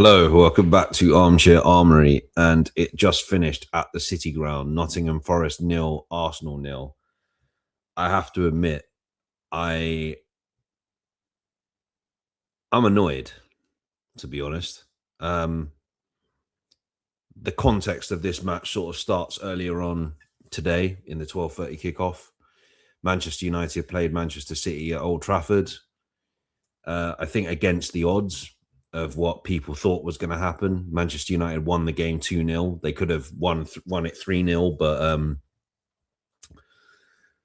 Hello, welcome back to Armchair Armory, and it just finished at the City Ground. Nottingham Forest nil, Arsenal nil. I have to admit, I I'm annoyed, to be honest. Um, the context of this match sort of starts earlier on today in the 12:30 kickoff. Manchester United played Manchester City at Old Trafford. I think against the odds of what people thought was going to happen. Manchester United won the game 2-0. They could have won it 3-0, but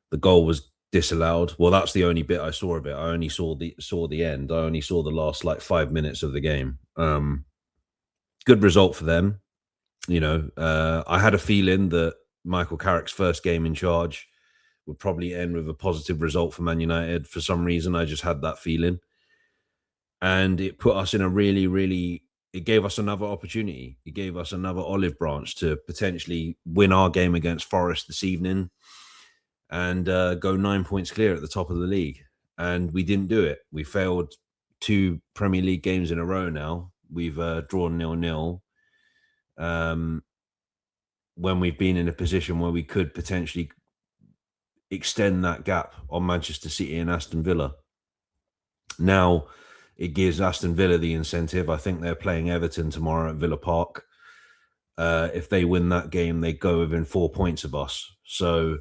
the goal was disallowed. Well, that's the only bit I saw of it. I only saw the end. I only saw the last like 5 minutes of the game. Good result for them. I had a feeling that Michael Carrick's first game in charge would probably end with a positive result for Man United. For some reason, I just had that feeling. And it put us in a it gave us another opportunity. It gave us another olive branch to potentially win our game against Forest this evening and go 9 points clear at the top of the league. And we didn't do it. We failed 2 Premier League games in a row now. We've drawn 0-0 when we've been in a position where we could potentially extend that gap on Manchester City and Aston Villa. Now, it gives Aston Villa the incentive. I think they're playing Everton tomorrow at Villa Park. If they win that game, they go within 4 points of us. So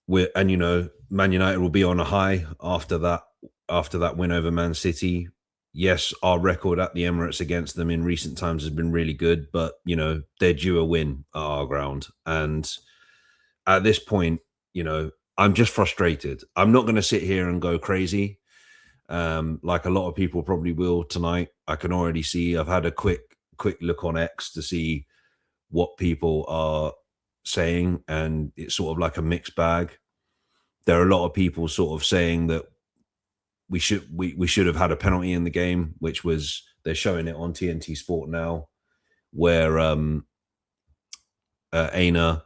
Man United will be on a high after that win over Man City. Yes, our record at the Emirates against them in recent times has been really good, but they're due a win at our ground. And at this point, I'm just frustrated. I'm not going to sit here and go crazy. Like a lot of people probably will tonight. I can already see. I've had a quick look on X to see what people are saying, and it's sort of like a mixed bag. There are a lot of people sort of saying that we should have had a penalty in the game, which was, they're showing it on TNT Sport now, where Aina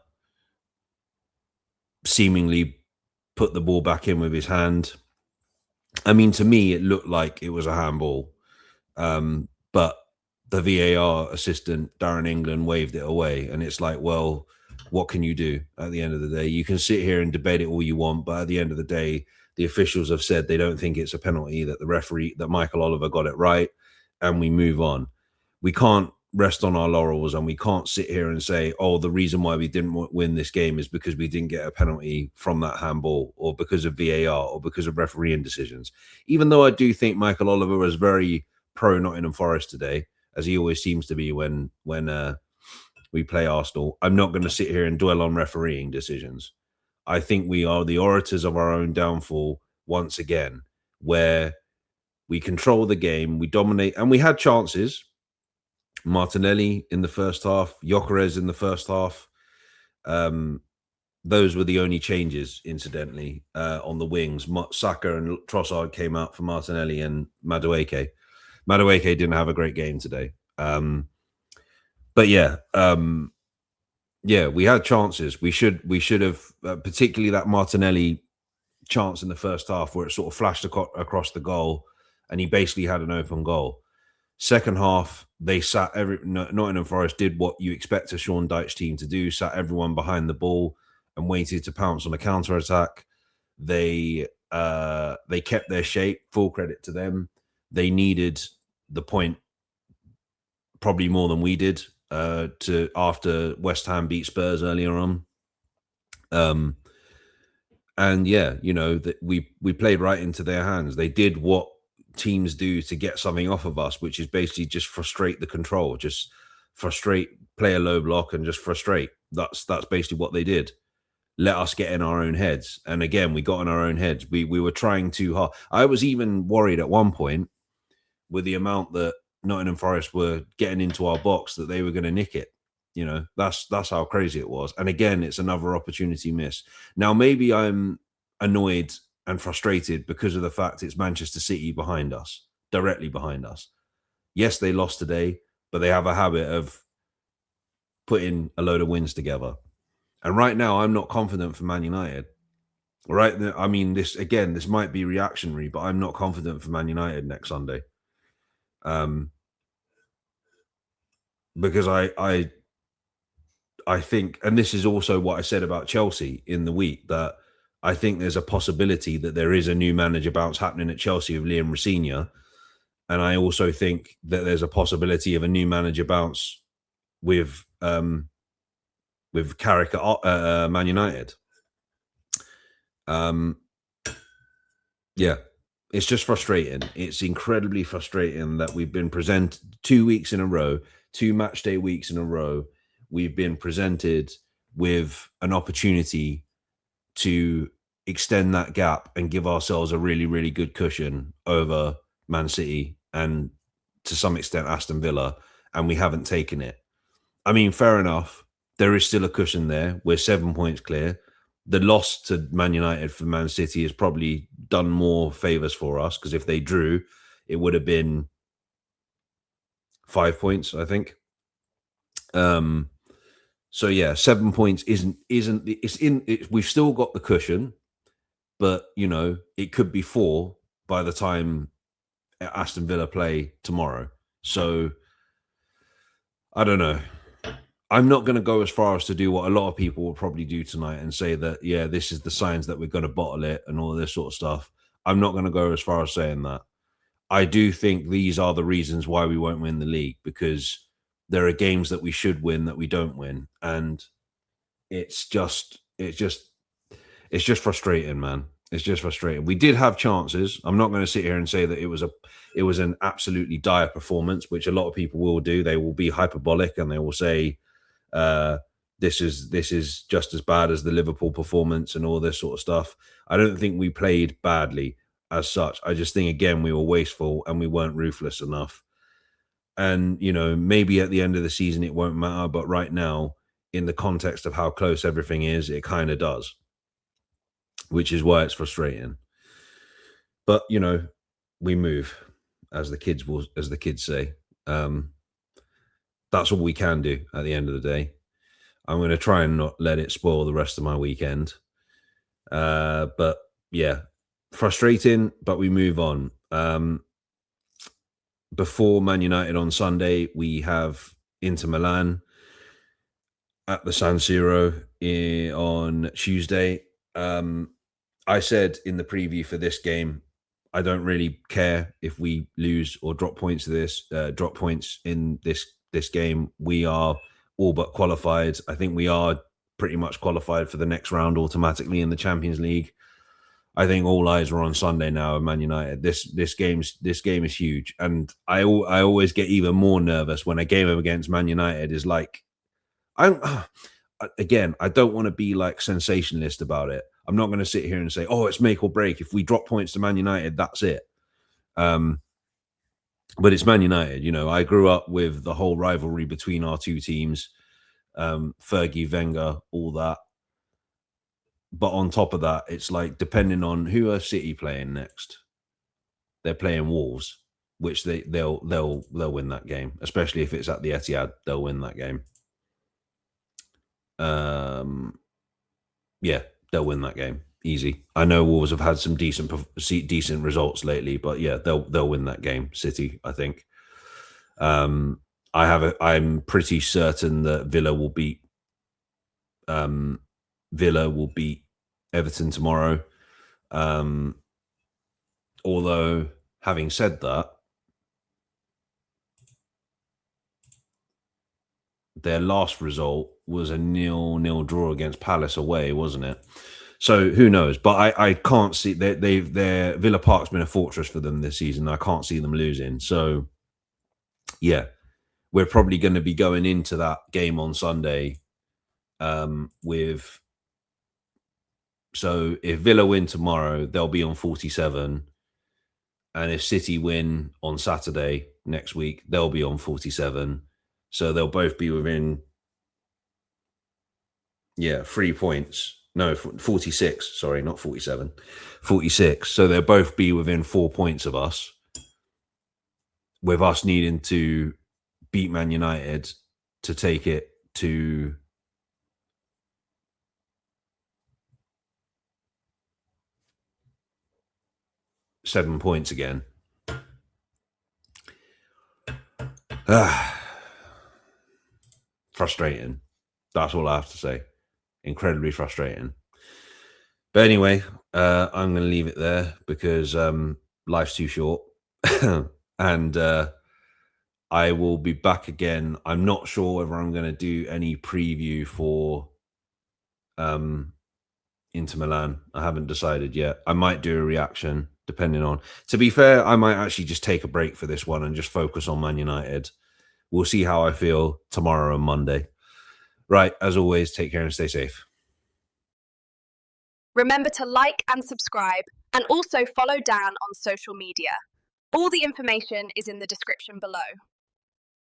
seemingly put the ball back in with his hand. I mean, to me, it looked like it was a handball, but the VAR assistant, Darren England, waved it away. And it's like, well, what can you do at the end of the day? You can sit here and debate it all you want, but at the end of the day, the officials have said they don't think it's a penalty, that the referee, that Michael Oliver got it right, and we move on. We can't rest on our laurels, and we can't sit here and say, oh, the reason why we didn't win this game is because we didn't get a penalty from that handball, or because of VAR, or because of refereeing decisions. Even though I do think Michael Oliver was very pro Nottingham Forest today, as he always seems to be when we play Arsenal, I'm not going to sit here and dwell on refereeing decisions. I think we are the orators of our own downfall once again, where we control the game, we dominate, and we had chances. Martinelli in the first half, Gyökeres in the first half. Those were the only changes, incidentally, on the wings. Saka and Trossard came out for Martinelli and Madueke. Madueke didn't have a great game today. But yeah, we had chances. We should have, particularly that Martinelli chance in the first half where it sort of flashed across the goal, and he basically had an open goal. Second half, they sat Nottingham Forest did what you expect a Sean Dyche team to do, sat everyone behind the ball and waited to pounce on a counter attack. They kept their shape. Full credit to them. They needed the point probably more than we did after West Ham beat Spurs earlier on. And yeah, we played right into their hands. They did what teams do to get something off of us, which is basically just frustrate the control, just frustrate, play a low block, and just frustrate. That's basically what they did. Let us get in our own heads. And again, we got in our own heads. We were trying too hard. I was even worried at one point with the amount that Nottingham Forest were getting into our box that they were going to nick it. That's how crazy it was. And again, it's another opportunity miss. Now, maybe I'm annoyed and frustrated because of the fact it's Manchester City behind us, directly behind us. Yes, they lost today, but they have a habit of putting a load of wins together. And right now, I'm not confident for Man United. Right? I mean, this might be reactionary, but I'm not confident for Man United next Sunday. because I think, and this is also what I said about Chelsea in the week, that I think there's a possibility that there is a new manager bounce happening at Chelsea with Liam Rosenior, and I also think that there's a possibility of a new manager bounce with Carrick at Man United. Yeah, it's just frustrating. It's incredibly frustrating that we've been presented 2 weeks in a row, 2 match day weeks in a row. We've been presented with an opportunity to extend that gap and give ourselves a really, really good cushion over Man City and to some extent Aston Villa, and we haven't taken it. I mean, fair enough. There is still a cushion there. We're 7 points clear. The loss to Man United for Man City has probably done more favours for us, because if they drew, it would have been 5 points, I think. So yeah, 7 points isn't it's in it, we've still got the cushion, but it could be 4 by the time Aston Villa play tomorrow. So I don't know. I'm not going to go as far as to do what a lot of people will probably do tonight and say that, yeah, this is the signs that we're going to bottle it and all this sort of stuff. I'm not going to go as far as saying that. I do think these are the reasons why we won't win the league, because there are games that we should win that we don't win. And it's just frustrating, man. It's just frustrating. We did have chances. I'm not going to sit here and say that it was an absolutely dire performance, which a lot of people will do. They will be hyperbolic and they will say, this is just as bad as the Liverpool performance and all this sort of stuff. I don't think we played badly as such. I just think, again, we were wasteful and we weren't ruthless enough. And maybe at the end of the season it won't matter, but right now, in the context of how close everything is, it kind of does, which is why it's frustrating. But we move, as the kids say. That's all we can do at the end of the day. I'm going to try and not let it spoil the rest of my weekend. But yeah, frustrating, but we move on. Before Man United on Sunday, we have Inter Milan at the San Siro on Tuesday. I said in the preview for this game, I don't really care if we lose or drop points in this game. We are all but qualified. I think we are pretty much qualified for the next round automatically in the Champions League. I think all eyes are on Sunday now at Man United. This game is huge, and I always get even more nervous when a game against Man United is like, again, I don't want to be like sensationalist about it. I'm not going to sit here and say, oh, it's make or break. If we drop points to Man United, that's it. But it's Man United. I grew up with the whole rivalry between our two teams, Fergie, Wenger, all that. But on top of that, it's like, depending on who are City playing next, they're playing Wolves, which they'll win that game, especially if it's at the Etihad. They'll win that game. Yeah, they'll win that game easy. I know Wolves have had some decent results lately, but yeah, they'll win that game. City, I think. I'm pretty certain that Villa will beat Everton tomorrow. Although, having said that, their last result was a 0-0 draw against Palace away, wasn't it? So who knows? But I can't see their Villa Park's been a fortress for them this season. I can't see them losing. So yeah, we're probably going to be going into that game on Sunday with. So if Villa win tomorrow, they'll be on 47. And if City win on Saturday next week, they'll be on 47. So they'll both be within, 3 points. No, 46. Sorry, not 47. 46. So they'll both be within 4 points of us, with us needing to beat Man United to take it to seven points again. frustrating. That's all I have to say. Incredibly frustrating. But anyway, I'm going to leave it there because life's too short. And I will be back again. I'm not sure whether I'm going to do any preview for Inter Milan. I haven't decided yet. I might do a reaction depending on. To be fair, I might actually just take a break for this one and just focus on Man United. We'll see how I feel tomorrow and Monday. Right, as always, take care and stay safe. Remember to like and subscribe, and also follow Dan on social media. All the information is in the description below.